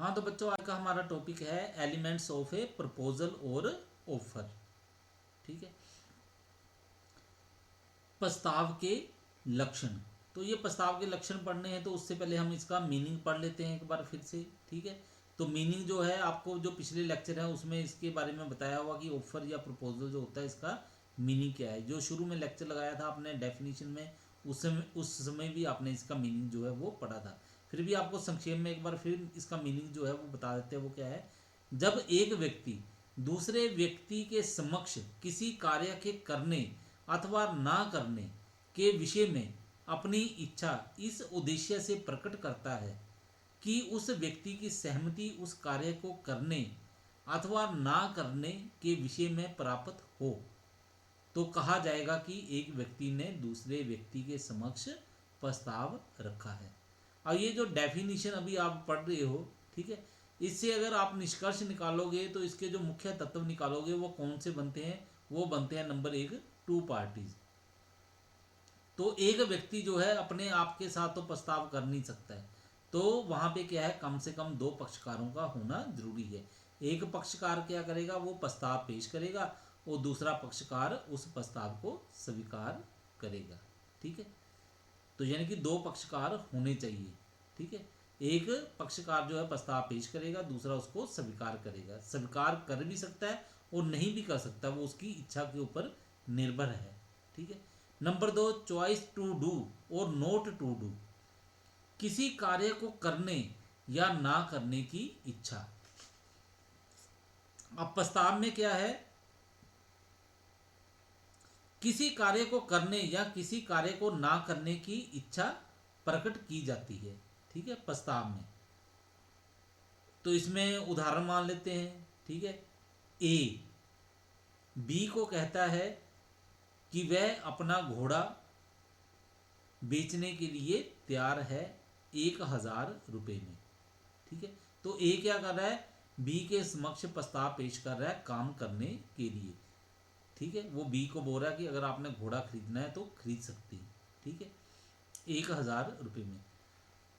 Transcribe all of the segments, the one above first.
हाँ तो बच्चों, आज का हमारा टॉपिक है एलिमेंट्स ऑफ ए प्रपोजल और ऑफर। ठीक है, प्रस्ताव के लक्षण। तो ये प्रस्ताव के लक्षण पढ़ने हैं, तो उससे पहले हम इसका मीनिंग पढ़ लेते हैं एक बार फिर से। ठीक है, तो मीनिंग जो है आपको जो पिछले लेक्चर है उसमें इसके बारे में बताया हुआ कि ऑफर या प्रपोजल जो होता है इसका मीनिंग क्या है। जो शुरू में लेक्चर लगाया था आपने डेफिनेशन में, उस समय भी आपने इसका मीनिंग जो है वो पढ़ा था। फिर भी आपको संक्षेप में एक बार फिर इसका मीनिंग जो है वो बता देते हैं। वो क्या है? जब एक व्यक्ति दूसरे व्यक्ति के समक्ष किसी कार्य के करने अथवा ना करने के विषय में अपनी इच्छा इस उद्देश्य से प्रकट करता है कि उस व्यक्ति की सहमति उस कार्य को करने अथवा ना करने के विषय में प्राप्त हो, तो कहा जाएगा कि एक व्यक्ति ने दूसरे व्यक्ति के समक्ष प्रस्ताव रखा है। अब ये जो डेफिनेशन अभी आप पढ़ रहे हो, ठीक है, इससे अगर आप निष्कर्ष निकालोगे तो इसके जो मुख्य तत्व निकालोगे वो कौन से बनते हैं? वो बनते हैं नंबर एक, टू पार्टीज। तो एक व्यक्ति जो है अपने आप के साथ तो प्रस्ताव कर नहीं सकता है, तो वहां पे क्या है, कम से कम दो पक्षकारों का होना जरूरी है। एक पक्षकार क्या करेगा? वो प्रस्ताव पेश करेगा और दूसरा पक्षकार उस प्रस्ताव को स्वीकार करेगा। ठीक है, तो यानी कि दो पक्षकार होने चाहिए। ठीक है, एक पक्षकार जो है प्रस्ताव पेश करेगा, दूसरा उसको स्वीकार करेगा। स्वीकार कर भी सकता है और नहीं भी कर सकता, वो उसकी इच्छा के ऊपर निर्भर है। ठीक है, नंबर दो, चॉइस टू डू और नॉट टू डू। किसी कार्य को करने या ना करने की इच्छा। अब प्रस्ताव में क्या है? किसी कार्य को करने या किसी कार्य को ना करने की इच्छा प्रकट की जाती है। ठीक है, प्रस्ताव में। तो इसमें उदाहरण मान लेते हैं। ठीक है, ए बी को कहता है कि वह अपना घोड़ा बेचने के लिए तैयार है 1,000 रुपये में। ठीक है, तो ए क्या कर रहा है? बी के समक्ष प्रस्ताव पेश कर रहा है काम करने के लिए। ठीक है, वो बी को बोल रहा है कि अगर आपने घोड़ा खरीदना है तो खरीद सकती है। ठीक है, 1,000 रुपये में।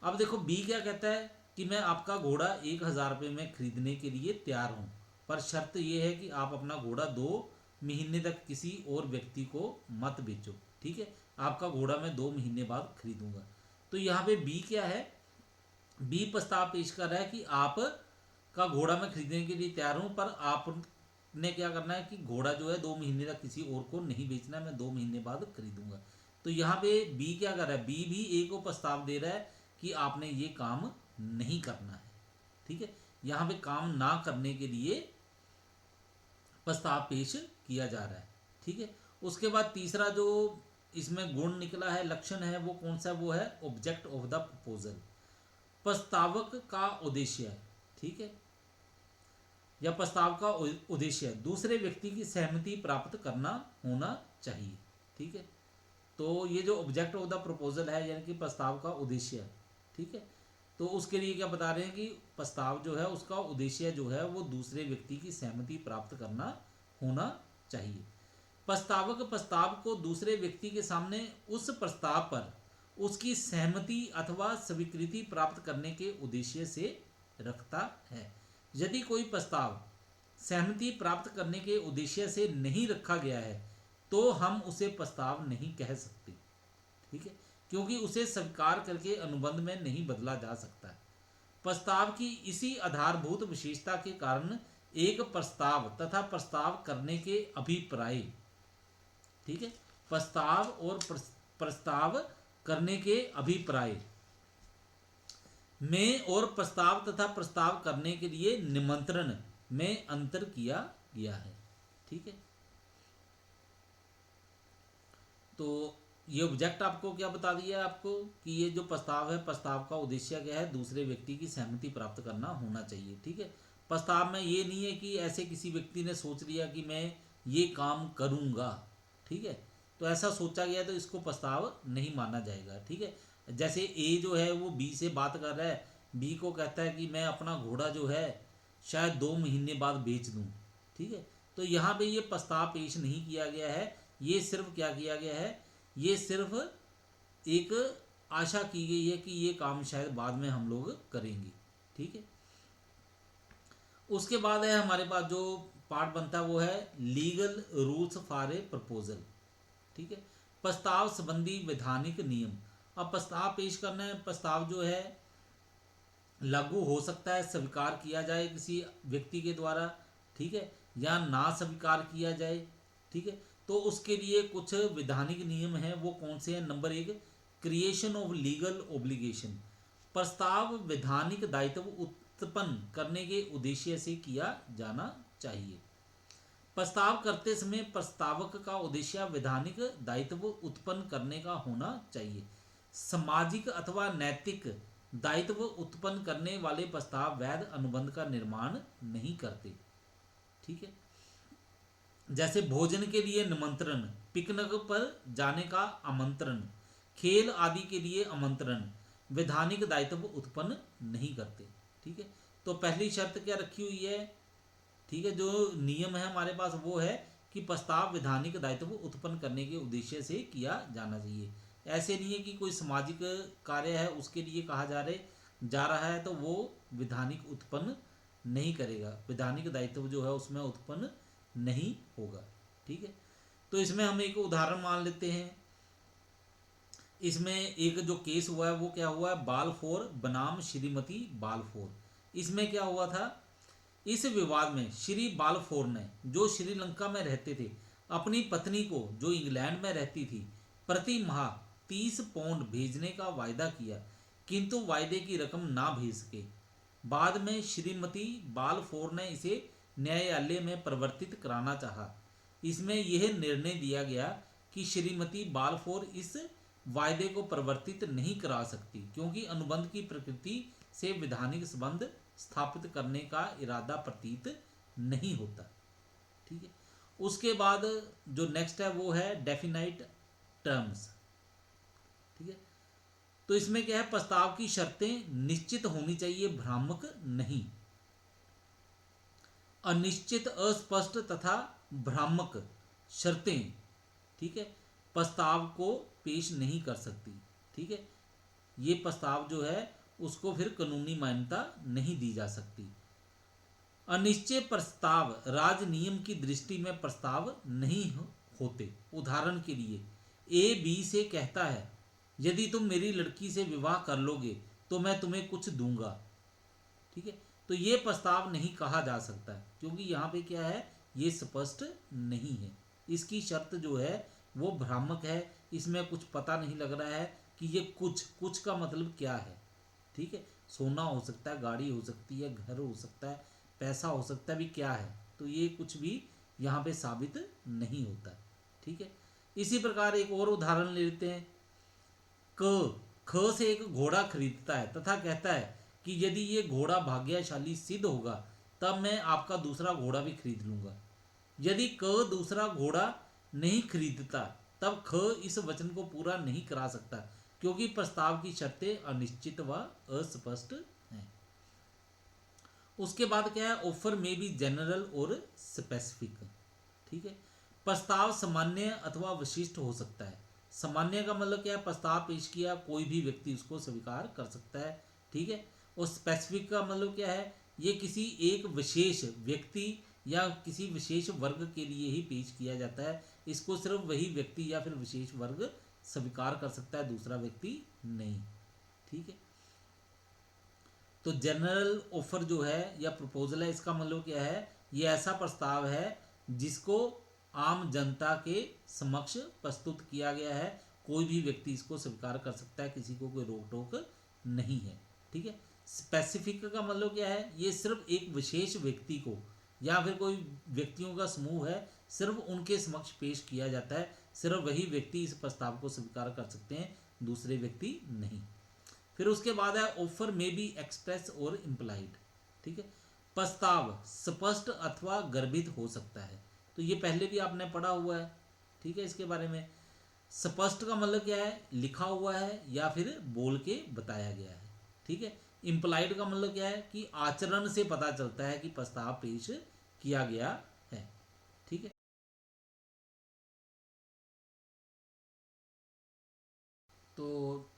अब देखो बी क्या कहता है कि मैं आपका घोड़ा 1,000 रुपये में खरीदने के लिए तैयार हूँ, पर शर्त यह है कि आप अपना घोड़ा 2 महीने तक किसी और व्यक्ति को मत बेचो। ठीक है, आपका घोड़ा मैं 2 महीने बाद खरीदूंगा। तो यहाँ पे बी क्या है? बी प्रस्ताव पेश कर रहा है कि आप का घोड़ा मैं खरीदने के लिए तैयार हूँ, पर आपने क्या करना है कि घोड़ा जो है 2 महीने तक किसी और को नहीं बेचना है, मैं 2 महीने बाद खरीदूंगा। तो यहाँ पे बी क्या कर रहा है? बी भी ए को प्रस्ताव दे रहा है कि आपने ये काम नहीं करना है। ठीक है, यहाँ पे काम ना करने के लिए प्रस्ताव पेश किया जा रहा है। ठीक है, उसके बाद तीसरा जो इसमें गुण निकला है, लक्षण है, वो कौन सा? वो है ऑब्जेक्ट ऑफ द प्रपोजल। प्रस्तावक का उद्देश्य है। ठीक है, या प्रस्ताव का उद्देश्य दूसरे व्यक्ति की सहमति प्राप्त करना होना चाहिए। ठीक है, तो ये जो ऑब्जेक्ट ऑफ द प्रपोजल है यानी कि प्रस्ताव का उद्देश्य। ठीक है, तो उसके लिए क्या बता रहे हैं कि प्रस्ताव जो है उसका उद्देश्य जो है वो दूसरे व्यक्ति की सहमति प्राप्त करना होना चाहिए। प्रस्तावक प्रस्ताव को दूसरे व्यक्ति के सामने उस प्रस्ताव पर उसकी सहमति अथवा स्वीकृति प्राप्त करने के उद्देश्य से रखता है। यदि कोई प्रस्ताव सहमति प्राप्त करने के उद्देश्य से नहीं रखा गया है तो हम उसे प्रस्ताव नहीं कह सकते। ठीक है, क्योंकि उसे स्वीकार करके अनुबंध में नहीं बदला जा सकता है। प्रस्ताव की इसी आधारभूत विशेषता के कारण एक प्रस्ताव तथा प्रस्ताव करने के अभिप्राय, ठीक है, प्रस्ताव और प्रस्ताव करने के अभिप्राय में और प्रस्ताव तथा प्रस्ताव करने के लिए निमंत्रण में अंतर किया गया है। ठीक है, तो ये ऑब्जेक्ट आपको क्या बता दिया आपको कि ये जो प्रस्ताव है, प्रस्ताव का उद्देश्य क्या है? दूसरे व्यक्ति की सहमति प्राप्त करना होना चाहिए। ठीक है, प्रस्ताव में ये नहीं है कि ऐसे किसी व्यक्ति ने सोच लिया कि मैं ये काम करूँगा। ठीक है, तो ऐसा सोचा गया तो इसको प्रस्ताव नहीं माना जाएगा। ठीक है, जैसे ए जो है वो बी से बात कर रहा है, बी को कहता है कि मैं अपना घोड़ा जो है शायद 2 महीने बाद बेच दूँ। ठीक है, तो यहाँ पे ये प्रस्ताव पेश नहीं किया गया है, ये सिर्फ क्या किया गया है? ये सिर्फ एक आशा की गई है कि ये काम शायद बाद में हम लोग करेंगे। ठीक है, उसके बाद है हमारे पास जो पार्ट बनता है वो है legal rules for a proposal. ठीक है, प्रस्ताव संबंधी वैधानिक नियम। अब प्रस्ताव पेश करना है, प्रस्ताव जो है लागू हो सकता है, स्वीकार किया जाए किसी व्यक्ति के द्वारा, ठीक है, या ना स्वीकार किया जाए। ठीक है, तो उसके लिए कुछ वैधानिक नियम हैं, वो कौन से हैं? नंबर एक, क्रिएशन ऑफ लीगल ओब्लिगेशन। प्रस्ताव वैधानिक दायित्व उत्पन्न करने के उद्देश्य से किया जाना चाहिए। प्रस्ताव करते समय प्रस्तावक का उद्देश्य वैधानिक दायित्व उत्पन्न करने का होना चाहिए। सामाजिक अथवा नैतिक दायित्व उत्पन्न करने वाले प्रस्ताव वैध अनुबंध का निर्माण नहीं करते। ठीक है, जैसे भोजन के लिए निमंत्रण, पिकनिक पर जाने का आमंत्रण, खेल आदि के लिए आमंत्रण वैधानिक दायित्व उत्पन्न नहीं करते। ठीक है, तो पहली शर्त क्या रखी हुई है? ठीक है, जो नियम है हमारे पास वो है कि प्रस्ताव वैधानिक दायित्व उत्पन्न करने के उद्देश्य से किया जाना चाहिए। ऐसे नहीं है कि कोई सामाजिक कार्य है उसके लिए कहा जा रहा है तो वो वैधानिक उत्पन्न नहीं करेगा, वैधानिक दायित्व जो है उसमें उत्पन्न नहीं होगा। ठीक है, तो इसमें हम एक उदाहरण मान लेते हैं। इसमें एक जो केस हुआ है वो क्या हुआ है? बालफोर बनाम श्रीमती बालफोर। इसमें क्या हुआ था? इस विवाद में श्री बालफोर ने, जो श्रीलंका में रहते थे, अपनी पत्नी को, जो इंग्लैंड में रहती थी, प्रति माह 30 पाउंड भेजने का वायदा किया, किंतु वायदे की रकम ना भेज सके। बाद में श्रीमती बालफोर ने इसे न्यायालय में परिवर्तित कराना चाहा। इसमें यह निर्णय दिया गया कि श्रीमती बालफोर इस वायदे को परिवर्तित नहीं करा सकती, क्योंकि अनुबंध की प्रकृति से वैधानिक संबंध स्थापित करने का इरादा प्रतीत नहीं होता। ठीक है, उसके बाद जो नेक्स्ट है वो है डेफिनाइट टर्म्स। ठीक है, तो इसमें क्या है? प्रस्ताव की शर्तें निश्चित होनी चाहिए, भ्रामक नहीं। अनिश्चित, अस्पष्ट तथा भ्रामक शर्तें, ठीक है, प्रस्ताव को पेश नहीं कर सकती। ठीक है, ये प्रस्ताव जो है उसको फिर कानूनी मान्यता नहीं दी जा सकती। अनिश्चित प्रस्ताव राज नियम की दृष्टि में प्रस्ताव नहीं होते। उदाहरण के लिए ए बी से कहता है, यदि तुम मेरी लड़की से विवाह कर लोगे तो मैं तुम्हें कुछ दूंगा। ठीक है, तो ये प्रस्ताव नहीं कहा जा सकता है, क्योंकि यहाँ पे क्या है? ये स्पष्ट नहीं है। इसकी शर्त जो है वो भ्रामक है, इसमें कुछ पता नहीं लग रहा है कि ये कुछ का मतलब क्या है। ठीक है, सोना हो सकता है, गाड़ी हो सकती है, घर हो सकता है, पैसा हो सकता है, भी क्या है? तो ये कुछ भी यहाँ पे साबित नहीं होता। ठीक है, इसी प्रकार एक और उदाहरण ले लेते हैं। ख से एक घोड़ा खरीदता है तथा कहता है कि यदि ये घोड़ा भाग्यशाली सिद्ध होगा तब मैं आपका दूसरा घोड़ा भी खरीद लूंगा। यदि क दूसरा घोड़ा नहीं खरीदता तब ख इस वचन को पूरा नहीं करा सकता, क्योंकि प्रस्ताव की शर्तें अनिश्चित व अस्पष्ट हैं। उसके बाद क्या है? ऑफर में भी जनरल और स्पेसिफिक। ठीक है, प्रस्ताव सामान्य अथवा विशिष्ट हो सकता है। सामान्य का मतलब क्या है? प्रस्ताव पेश किया, कोई भी व्यक्ति उसको स्वीकार कर सकता है। ठीक है, और स्पेसिफिक का मतलब क्या है? ये किसी एक विशेष व्यक्ति या किसी विशेष वर्ग के लिए ही पेश किया जाता है। इसको सिर्फ वही व्यक्ति या फिर विशेष वर्ग स्वीकार कर सकता है, दूसरा व्यक्ति नहीं। ठीक है, तो जनरल ऑफर जो है या प्रपोजल है, इसका मतलब क्या है? ये ऐसा प्रस्ताव है जिसको आम जनता के समक्ष प्रस्तुत किया गया है, कोई भी व्यक्ति इसको स्वीकार कर सकता है, किसी को कोई रोक टोक नहीं है। ठीक है, स्पेसिफिक का मतलब क्या है? ये सिर्फ एक विशेष व्यक्ति को या फिर कोई व्यक्तियों का समूह है, सिर्फ उनके समक्ष पेश किया जाता है, सिर्फ वही व्यक्ति इस प्रस्ताव को स्वीकार कर सकते हैं, दूसरे व्यक्ति नहीं। फिर उसके बाद है ऑफर में बी एक्सप्रेस और इम्प्लाइड। ठीक है, प्रस्ताव स्पष्ट अथवा गर्भित हो सकता है, तो ये पहले भी आपने पढ़ा हुआ है। ठीक है, इसके बारे में स्पष्ट का मतलब क्या है? लिखा हुआ है या फिर बोल के बताया गया है। ठीक है, इम्प्लाइड का मतलब क्या है? कि आचरण से पता चलता है कि प्रस्ताव पेश किया गया है। ठीक है, तो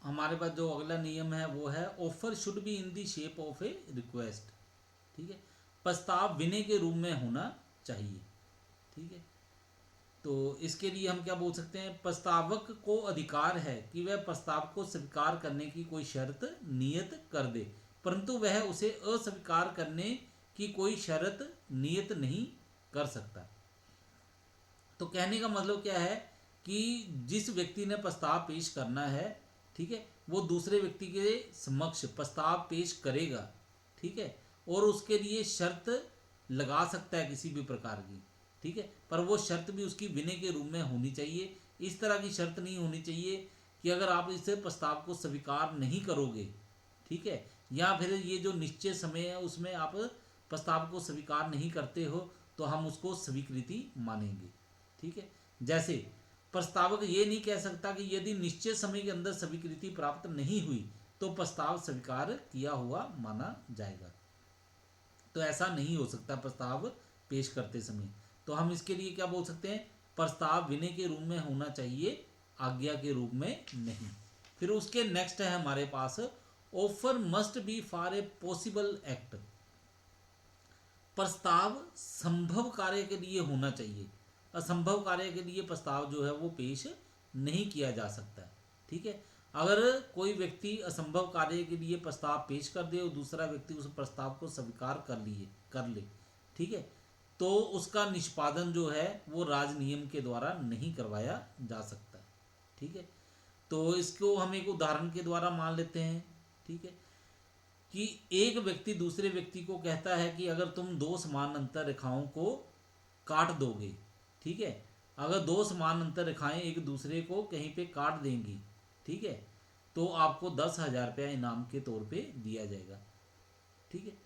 हमारे पास जो अगला नियम है वो है offer should be in the shape of A request. ठीक है। प्रस्ताव विनय के रूप में होना चाहिए, ठीक है। तो इसके लिए हम क्या बोल सकते हैं, प्रस्तावक को अधिकार है कि वह प्रस्ताव को स्वीकार करने की कोई शर्त नियत कर दे, परंतु वह उसे अस्वीकार करने की कोई शर्त नियत नहीं कर सकता। तो कहने का मतलब क्या है कि जिस व्यक्ति ने प्रस्ताव पेश करना है, ठीक है, वो दूसरे व्यक्ति के समक्ष प्रस्ताव पेश करेगा, ठीक है, और उसके लिए शर्त लगा सकता है किसी भी प्रकार की, ठीक है, पर वो शर्त भी उसकी विनय के रूप में होनी चाहिए। इस तरह की शर्त नहीं होनी चाहिए कि अगर आप इस प्रस्ताव को स्वीकार नहीं करोगे, ठीक है, या फिर ये जो निश्चित समय है उसमें आप प्रस्ताव को स्वीकार नहीं करते हो तो हम उसको स्वीकृति मानेंगे, ठीक है। जैसे प्रस्तावक ये नहीं कह सकता कि यदि निश्चित समय के अंदर स्वीकृति प्राप्त नहीं हुई तो प्रस्ताव स्वीकार किया हुआ माना जाएगा। तो ऐसा नहीं हो सकता प्रस्ताव पेश करते समय। तो हम इसके लिए क्या बोल सकते हैं, प्रस्ताव विनय के रूप में होना चाहिए, आज्ञा के रूप में नहीं। फिर उसके नेक्स्ट है हमारे पास, offer must be for a possible act. प्रस्ताव संभव कार्य के लिए होना चाहिए, असंभव कार्य के लिए प्रस्ताव जो है वो पेश नहीं किया जा सकता है, ठीक है। अगर कोई व्यक्ति असंभव कार्य के लिए प्रस्ताव पेश कर दे और दूसरा व्यक्ति उस प्रस्ताव को स्वीकार कर ले, ठीक है, तो उसका निष्पादन जो है वो राजनियम के द्वारा नहीं करवाया जा सकता है, ठीक है। तो इसको हम एक उदाहरण के द्वारा मान लेते हैं, ठीक है, कि एक व्यक्ति दूसरे व्यक्ति को कहता है कि अगर तुम दो समान अंतर रेखाओं को काट दोगे, ठीक है, अगर दो समान अंतर रेखाएं एक दूसरे को कहीं पे काट देंगी, ठीक है, तो आपको 10,000 रुपया इनाम के तौर पे दिया जाएगा, ठीक है।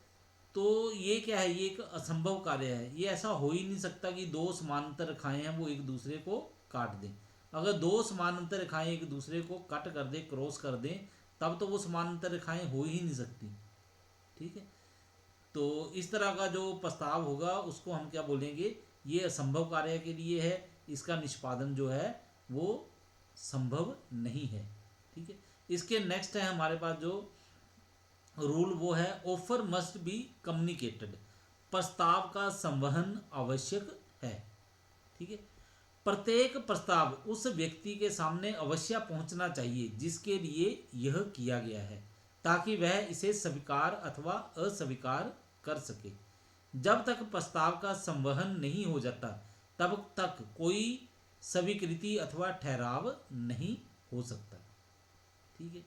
तो ये क्या है, ये एक असंभव कार्य है, ये ऐसा हो ही नहीं सकता कि दो समानांतर रेखाएं हैं वो एक दूसरे को काट दें। अगर दो समानांतर रेखाएं एक दूसरे को कट कर दें, क्रॉस कर दें, तब तो वो समानांतर रेखाएं हो ही नहीं सकती, ठीक है। तो इस तरह का जो प्रस्ताव होगा उसको हम क्या बोलेंगे, ये असंभव कार्य के लिए है, इसका निष्पादन जो है वो संभव नहीं है, ठीक है। इसके नेक्स्ट है हमारे पास जो रूल, वो है ऑफर मस्ट बी कम्युनिकेटेड। प्रस्ताव का संवहन आवश्यक है, ठीक है। प्रत्येक प्रस्ताव उस व्यक्ति के सामने अवश्य पहुंचना चाहिए जिसके लिए यह किया गया है, ताकि वह इसे स्वीकार अथवा अस्वीकार कर सके। जब तक प्रस्ताव का संवहन नहीं हो जाता तब तक कोई स्वीकृति अथवा ठहराव नहीं हो सकता, ठीक है।